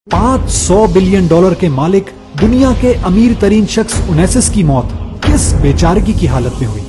$500 billion के मालिक दुनिया के अमीर तरीन शख्स उनैसिस की मौत किस बेचारगी की हालत में हुई।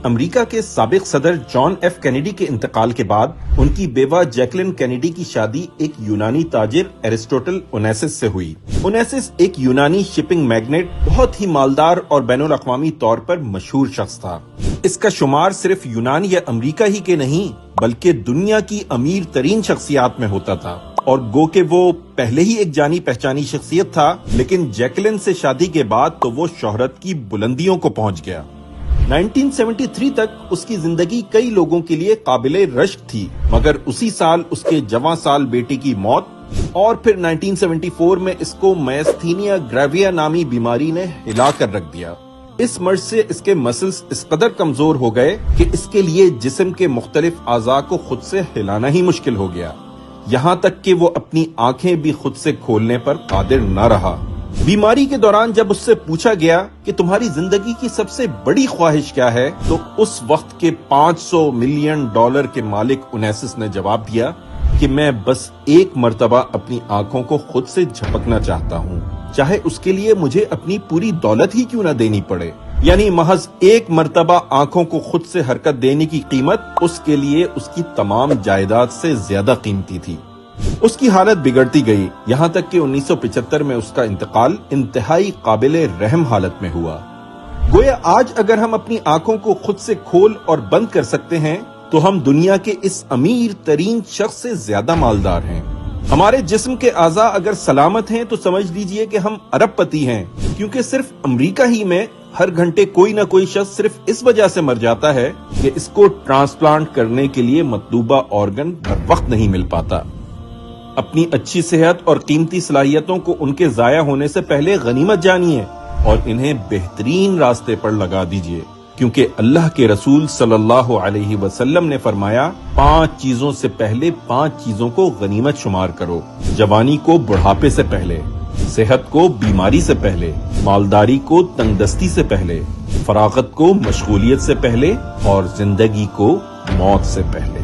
अमेरिका के साबिक सदर जॉन एफ कैनेडी के इंतकाल के बाद उनकी बेवा जैकलिन कैनेडी की शादी एक यूनानी ताजिर एरिस्टोटल ओनेसिस से हुई। ओनेसिस एक यूनानी शिपिंग मैग्नेट, बहुत ही मालदार और बैनुल अक़वामी तौर पर मशहूर शख्स था। इसका शुमार सिर्फ यूनान या अमेरिका ही के नहीं बल्कि दुनिया की अमीर तरीन शख्सियात में होता था, और गो के वो पहले ही एक जानी पहचानी शख्सियत था, लेकिन जैकलिन से शादी के बाद तो वो शोहरत की बुलंदियों को पहुंच गया। 1973 तक उसकी जिंदगी कई लोगों के लिए काबिले रश्क थी, मगर उसी साल उसके जवां साल बेटे की मौत और फिर 1974 में इसको मायस्थीनिया ग्रेविया नामी बीमारी ने हिला कर रख दिया। इस मर्ज से इसके मसल्स इस कदर कमजोर हो गए कि इसके लिए जिस्म के मुख्तलिफ आज़ा को खुद से हिलाना ही मुश्किल हो गया, यहाँ तक कि वो अपनी आंखें भी खुद से खोलने पर कादिर न रहा। बीमारी के दौरान जब उससे पूछा गया कि तुम्हारी जिंदगी की सबसे बड़ी ख्वाहिश क्या है, तो उस वक्त के $500 मिलियन के मालिक ओनेसिस ने जवाब दिया कि मैं बस एक मर्तबा अपनी आंखों को खुद से झपकना चाहता हूँ, चाहे उसके लिए मुझे अपनी पूरी दौलत ही क्यों न देनी पड़े। यानी महज एक मर्तबा आंखों को खुद से हरकत देने की कीमत उसके लिए उसकी तमाम जायदाद से ज्यादा कीमती थी। उसकी हालत बिगड़ती गई, यहाँ तक कि 1975 में उसका इंतकाल इंतहाई काबिले रहम हालत में हुआ। गोया आज अगर हम अपनी आंखों को खुद से खोल और बंद कर सकते हैं तो हम दुनिया के इस अमीर तरीन शख्स से ज्यादा मालदार हैं। हमारे जिस्म के आज़ा अगर सलामत हैं तो समझ लीजिए कि हम अरबपति हैं, क्योंकि सिर्फ अमेरिका ही में हर घंटे कोई न कोई शख्स सिर्फ इस वजह से मर जाता है कि इसको ट्रांसप्लांट करने के लिए मतलूबा ऑर्गन बर वक्त नहीं मिल पाता। अपनी अच्छी सेहत और कीमती सलाहियतों को उनके जाया होने से पहले गनीमत जानिए और इन्हें बेहतरीन रास्ते पर लगा दीजिए, क्योंकि अल्लाह के रसूल सल्लल्लाहु अलैहि वसल्लम ने फरमाया, 5 चीजों से पहले 5 चीजों को गनीमत शुमार करो। जवानी को बुढ़ापे से पहले, सेहत को बीमारी से पहले, मालदारी को तंगदस्ती से पहले, फरागत को मशगूलियत से पहले और जिंदगी को मौत से पहले।